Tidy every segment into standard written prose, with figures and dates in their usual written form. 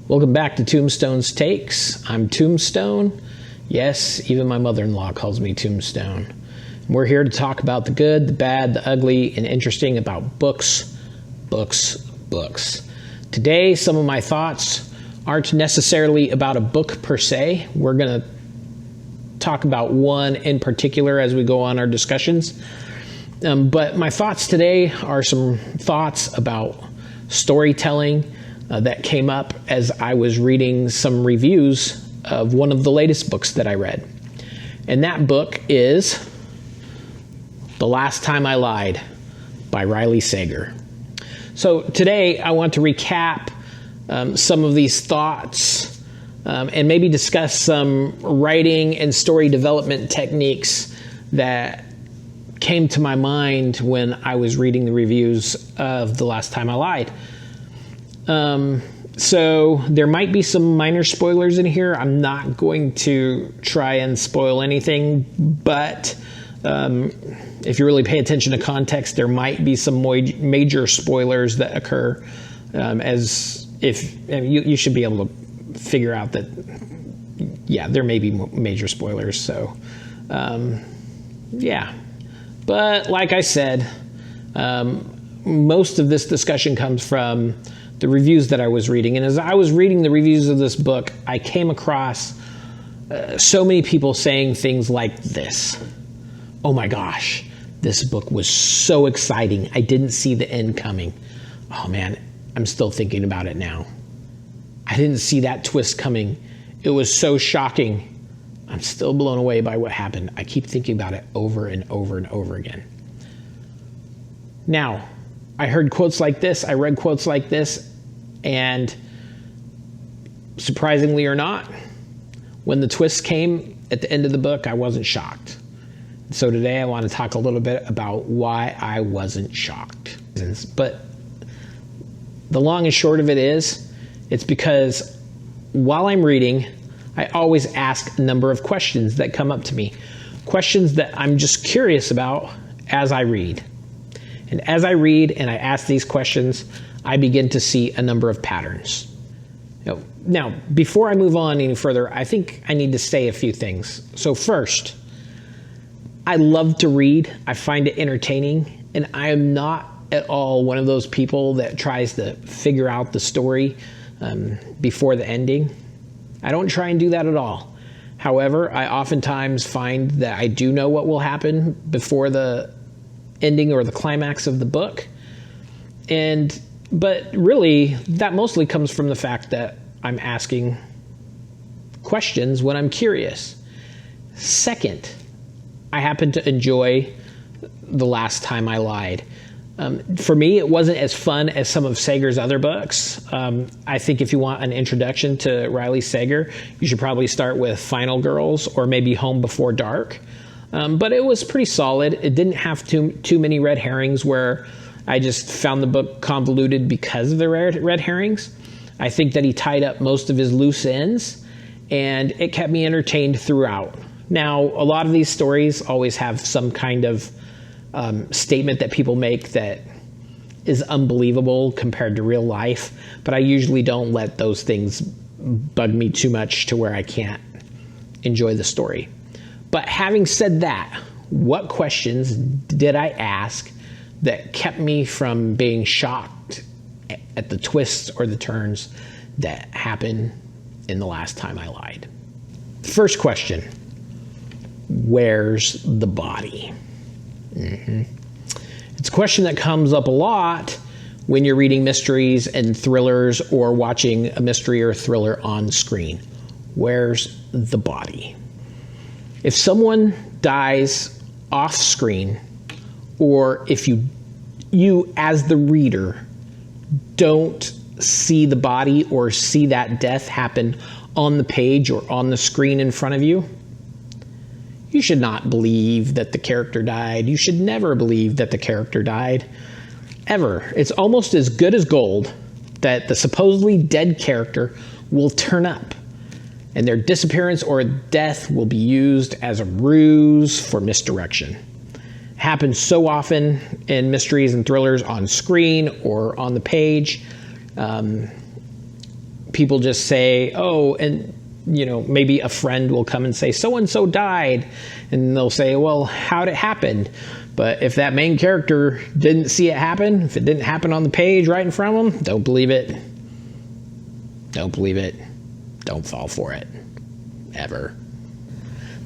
Welcome back to Tombstone's Takes. I'm Tombstone. Yes, even my mother-in-law calls me Tombstone. We're here to talk about the good, the bad, the ugly, and interesting about books, books, books. Today, some of my thoughts aren't necessarily about a book per se. We're going to talk about one in particular as we go on our discussions. But my thoughts today are some thoughts about storytelling that came up as I was reading some reviews of one of the latest books that I read. And that book is The Last Time I Lied by Riley Sager. So today I want to recap some of these thoughts and maybe discuss some writing and story development techniques that came to my mind when I was reading the reviews of The Last Time I Lied. So there might be some minor spoilers in here. I'm not going to try and spoil anything, but if you really pay attention to context, there might be some major spoilers that occur. You should be able to figure out that, yeah, there may be major spoilers. So, yeah. But like I said, most of this discussion comes from the reviews that I was reading. And as I was reading the reviews of this book, I came across so many people saying things like this. Oh my gosh, this book was so exciting. I didn't see the end coming. Oh man, I'm still thinking about it now. I didn't see that twist coming. It was so shocking. I'm still blown away by what happened. I keep thinking about it over and over and over again. Now, I heard quotes like this, I read quotes like this, and surprisingly or not, when the twist came at the end of the book, I wasn't shocked. So today I want to talk a little bit about why I wasn't shocked. But the long and short of it is, it's because while I'm reading, I always ask a number of questions that come up to me. Questions that I'm just curious about as I read. And as I read and I ask these questions, I begin to see a number of patterns. Now, before I move on any further, I think I need to say a few things. So first, I love to read. I find it entertaining. And I am not at all one of those people that tries to figure out the story before the ending. I don't try and do that at all. However, I oftentimes find that I do know what will happen before the ending or the climax of the book. But really, that mostly comes from the fact that I'm asking questions when I'm curious. Second, I happen to enjoy The Last Time I Lied. For me, it wasn't as fun as some of Sager's other books. I think if you want an introduction to Riley Sager, you should probably start with Final Girls or maybe Home Before Dark. But it was pretty solid. It didn't have too many red herrings where I just found the book convoluted because of the red herrings. I think that he tied up most of his loose ends, and it kept me entertained throughout. Now, a lot of these stories always have some kind of statement that people make that is unbelievable compared to real life, but I usually don't let those things bug me too much to where I can't enjoy the story. But having said that, what questions did I ask that kept me from being shocked at the twists or the turns that happened in The Last Time I Lied? First question, where's the body? It's a question that comes up a lot when you're reading mysteries and thrillers or watching a mystery or thriller on screen. Where's the body? If someone dies off screen, or if you as the reader don't see the body or see that death happen on the page or on the screen in front of you, you should not believe that the character died. You should never believe that the character died, ever. It's almost as good as gold that the supposedly dead character will turn up, and their disappearance or death will be used as a ruse for misdirection. Happens so often in mysteries and thrillers on screen or on the page. people just say, oh, and maybe a friend will come and say, so-and-so died. And they'll say, well, how'd it happen? But if that main character didn't see it happen, if it didn't happen on the page right in front of them, don't believe it. Don't believe it. Don't fall for it. Ever.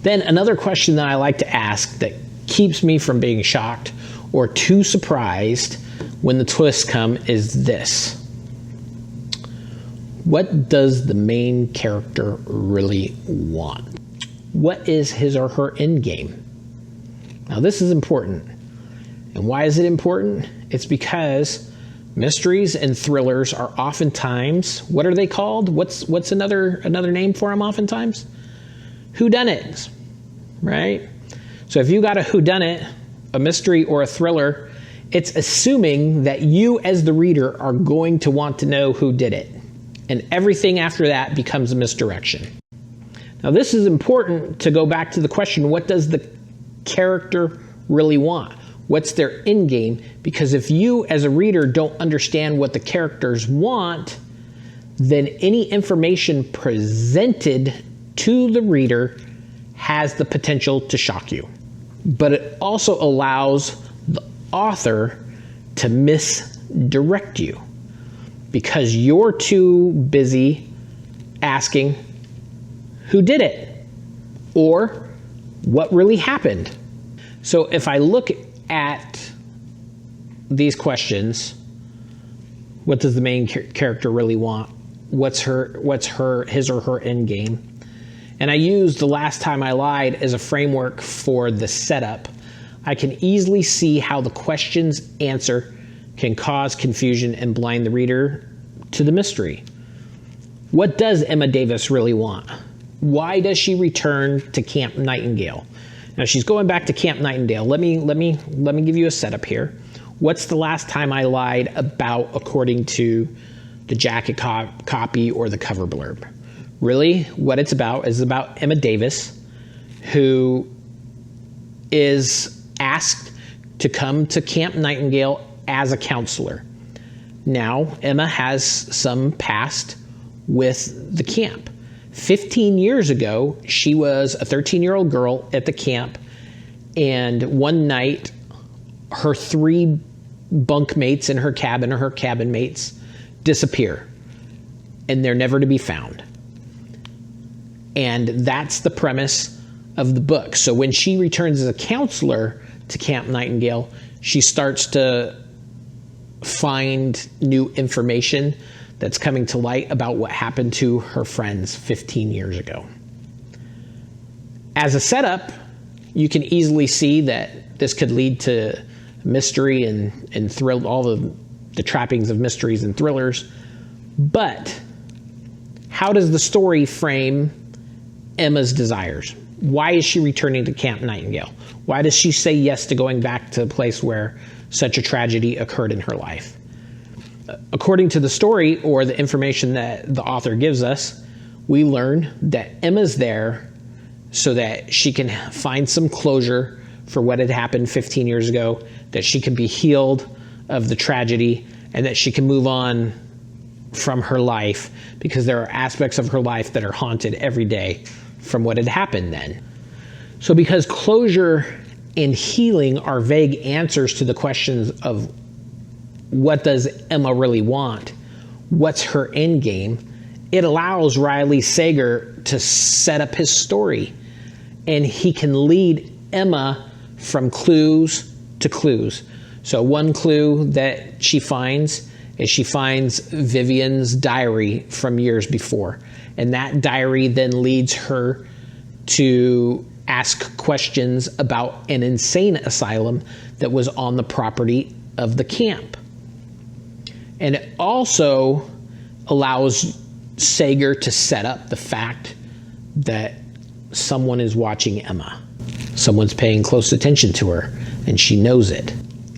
Then another question that I like to ask that keeps me from being shocked or too surprised when the twists come is this. What does the main character really want? What is his or her end game? Now this is important. And why is it important? It's because mysteries and thrillers are oftentimes, what are they called? What's another name for them oftentimes? Whodunits, right? So if you got a whodunit, a mystery or a thriller, it's assuming that you as the reader are going to want to know who did it. And everything after that becomes a misdirection. Now this is important to go back to the question, what does the character really want? What's their end game? Because if you as a reader don't understand what the characters want, then any information presented to the reader has the potential to shock you. But it also allows the author to misdirect you because you're too busy asking who did it or what really happened. So if I look at these questions, what does the main character really want? What's his or her end game? And I use The Last Time I Lied as a framework for the setup. I can easily see how the question's answer can cause confusion and blind the reader to the mystery. What does Emma Davis really want? Why does she return to Camp Nightingale? Now she's going back to Camp Nightingale. Let me give you a setup here. What's The Last Time I Lied about according to the jacket copy or the cover blurb? Really, what it's about is about Emma Davis, who is asked to come to Camp Nightingale as a counselor. Now, Emma has some past with the camp. 15 years ago, she was a 13-year-old girl at the camp, and one night, her 3 bunkmates in her cabin, or her cabin mates, disappear, and they're never to be found. And that's the premise of the book. So when she returns as a counselor to Camp Nightingale, she starts to find new information that's coming to light about what happened to her friends 15 years ago. As a setup, you can easily see that this could lead to mystery and thrill, all the trappings of mysteries and thrillers. But how does the story frame Emma's desires? Why is she returning to Camp Nightingale? Why does she say yes to going back to a place where such a tragedy occurred in her life? According to the story or the information that the author gives us, we learn that Emma's there so that she can find some closure for what had happened 15 years ago, that she can be healed of the tragedy, and that she can move on from her life, because there are aspects of her life that are haunted every day from what had happened then. So because closure and healing are vague answers to the questions of what does Emma really want, what's her end game, it allows Riley Sager to set up his story, and he can lead Emma from clues to clues. So one clue that she finds is she finds Vivian's diary from years before. And that diary then leads her to ask questions about an insane asylum that was on the property of the camp. And it also allows Sager to set up the fact that someone is watching Emma. Someone's paying close attention to her, and she knows it.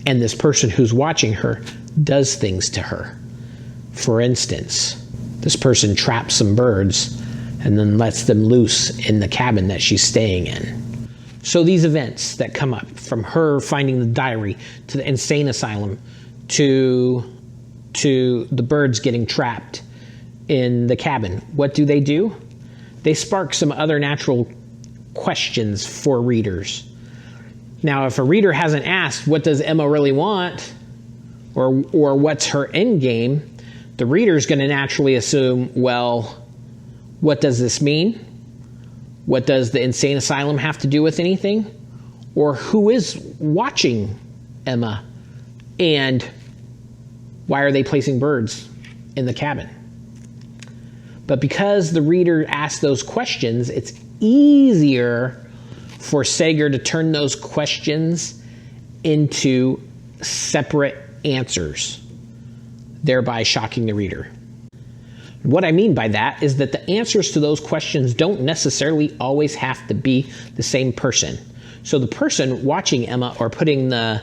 And this person who's watching her does things to her. For instance, this person traps some birds and then lets them loose in the cabin that she's staying in. So these events that come up, from her finding the diary, to the insane asylum, to the birds getting trapped, in the cabin. What do? They spark some other natural questions for readers. Now, if a reader hasn't asked, what does Emma really want? Or what's her end game? The reader's going to naturally assume, well, what does this mean? What does the insane asylum have to do with anything? Or who is watching Emma? And why are they placing birds in the cabin? But because the reader asks those questions, it's easier for Sager to turn those questions into separate answers, thereby shocking the reader. What I mean by that is that the answers to those questions don't necessarily always have to be the same person. So the person watching Emma or putting the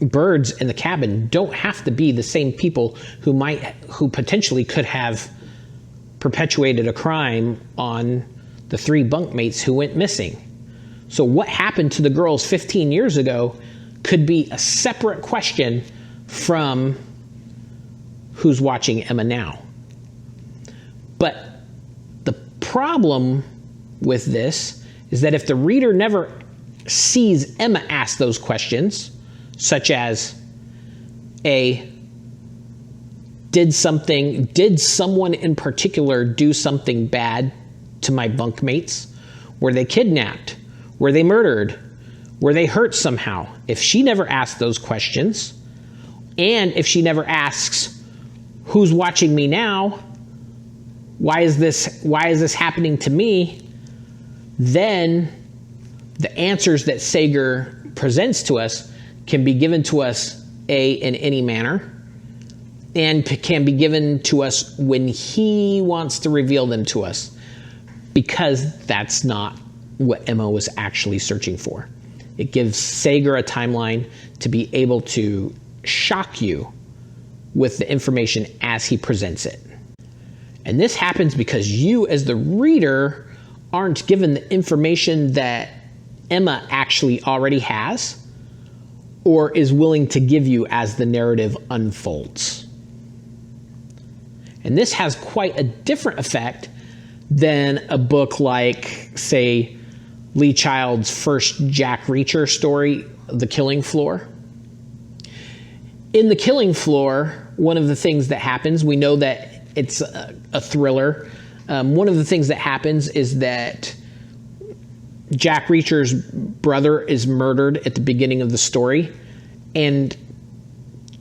birds in the cabin don't have to be the same people who potentially could have perpetuated a crime on the 3 bunkmates who went missing. So what happened to the girls 15 years ago could be a separate question from who's watching Emma now. But the problem with this is that if the reader never sees Emma ask those questions, such as did someone in particular do something bad to my bunkmates? Were they kidnapped? Were they murdered? Were they hurt somehow? If she never asks those questions, and if she never asks, who's watching me now? Why is this happening to me? Then the answers that Sager presents to us can be given to us in any manner, and can be given to us when he wants to reveal them to us, because that's not what Emma was actually searching for. It gives Sager a timeline to be able to shock you with the information as he presents it. And this happens because you, as the reader, aren't given the information that Emma actually already has or is willing to give you as the narrative unfolds. And this has quite a different effect than a book like, say, Lee Child's first Jack Reacher story, The Killing Floor. In The Killing Floor, one of the things that happens, we know that it's a thriller. One of the things that happens is that Jack Reacher's brother is murdered at the beginning of the story, and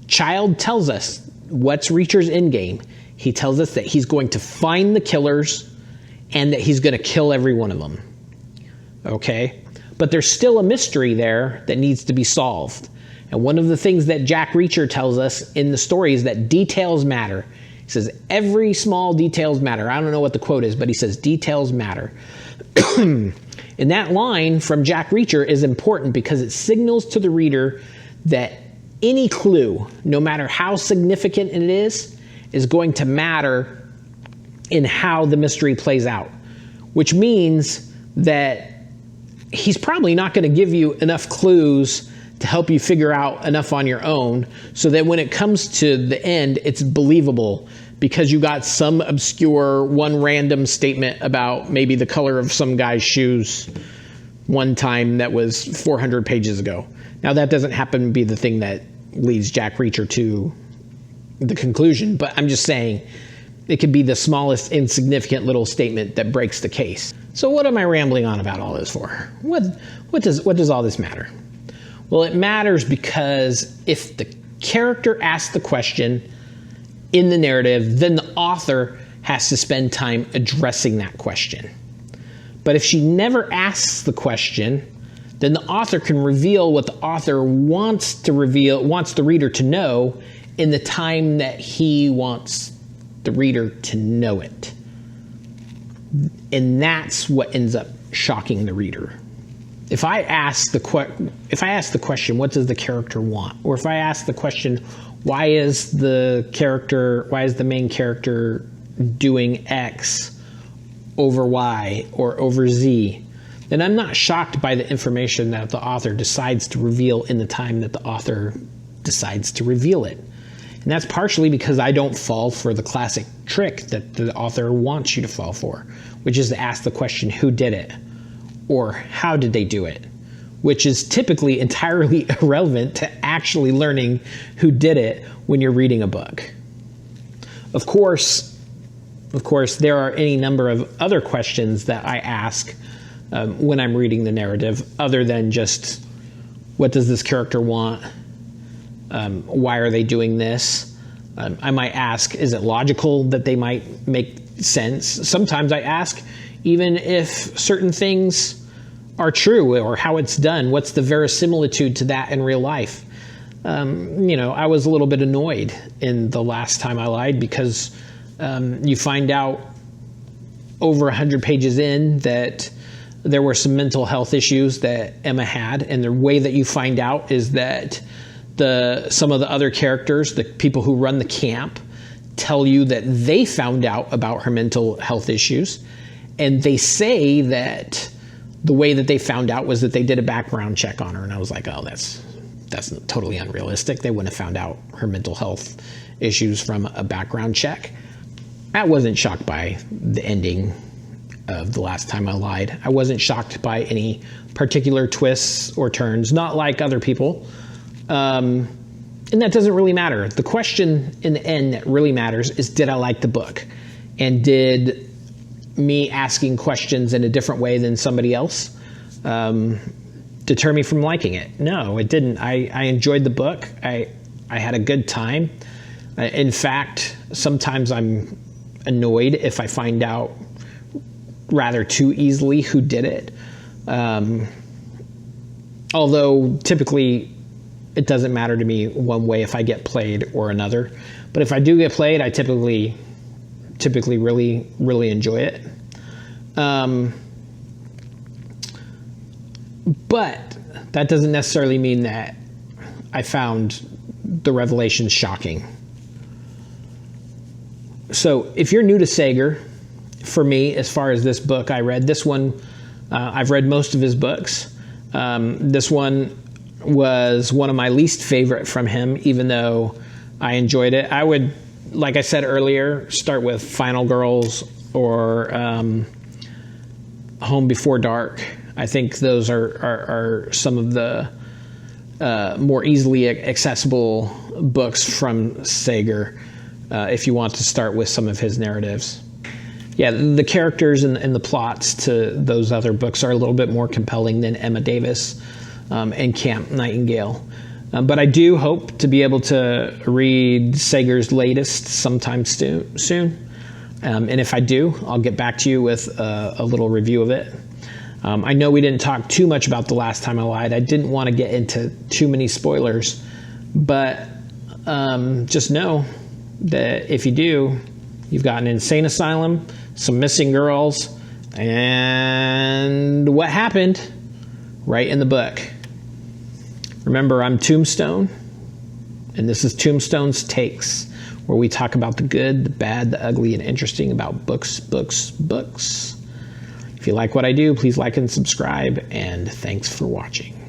Child tells us what's Reacher's endgame. He tells us that he's going to find the killers and that he's going to kill every one of them. Okay? But there's still a mystery there that needs to be solved. And one of the things that Jack Reacher tells us in the story is that details matter. He says, every small details matter. I don't know what the quote is, but he says, details matter. And that line from Jack Reacher is important because it signals to the reader that any clue, no matter how significant it is going to matter in how the mystery plays out. Which means that he's probably not going to give you enough clues to help you figure out enough on your own so that when it comes to the end, it's believable because you got some obscure one random statement about maybe the color of some guy's shoes one time that was 400 pages ago. Now, that doesn't happen to be the thing that leads Jack Reacher to the conclusion, but I'm just saying it could be the smallest insignificant little statement that breaks the case. So what am I rambling on about all this for? What does all this matter? Well, it matters because if the character asks the question in the narrative, then the author has to spend time addressing that question. But if she never asks the question, then the author can reveal what the author wants the reader to know in the time that he wants the reader to know it. And that's what ends up shocking the reader. If I ask the question, what does the character want? Or if I ask the question, why is the main character doing X over Y or over Z, then I'm not shocked by the information that the author decides to reveal in the time that the author decides to reveal it. And that's partially because I don't fall for the classic trick that the author wants you to fall for, which is to ask the question, who did it? Or how did they do it? Which is typically entirely irrelevant to actually learning who did it when you're reading a book. Of course, there are any number of other questions that I ask when I'm reading the narrative, other than just, what does this character want? Why are they doing this? I might ask, is it logical that they might make sense? Sometimes I ask, even if certain things are true, or how it's done, what's the verisimilitude to that in real life? I was a little bit annoyed in The Last Time I Lied, because you find out over 100 pages in that there were some mental health issues that Emma had, and the way that you find out is that some of the other characters, the people who run the camp, tell you that they found out about her mental health issues, and they say that the way that they found out was that they did a background check on her. And I was like, oh, that's totally unrealistic. They wouldn't have found out her mental health issues from a background check. I wasn't shocked by the ending of The Last Time I Lied. I wasn't shocked by any particular twists or turns, not like other people. And that doesn't really matter. The question in the end that really matters is, did I like the book? And did me asking questions in a different way than somebody else deter me from liking it? No, it didn't. I enjoyed the book. I had a good time. In fact, sometimes I'm annoyed if I find out rather too easily who did it. Although typically it doesn't matter to me one way if I get played or another. But if I do get played, I typically really, really enjoy it. But that doesn't necessarily mean that I found the revelations shocking. So if you're new to Sager, for me, as far as this book, I read this one. I've read most of his books. This one was one of my least favorite from him, even though I enjoyed it. I would, like I said earlier, start with Final Girls or Home Before Dark. I think those are some of the more easily accessible books from Sager if you want to start with some of his narratives. Yeah, the characters and the plots to those other books are a little bit more compelling than Emma Davis and Camp Nightingale. But I do hope to be able to read Sager's latest sometime soon. And if I do, I'll get back to you with a little review of it. I know we didn't talk too much about The Last Time I Lied. I didn't want to get into too many spoilers. But just know that if you do, you've got an insane asylum, some missing girls, and what happened right in the book. Remember, I'm Tombstone, and this is Tombstone's Takes, where we talk about the good, the bad, the ugly, and interesting about books. If you like what I do, please like and subscribe, and thanks for watching.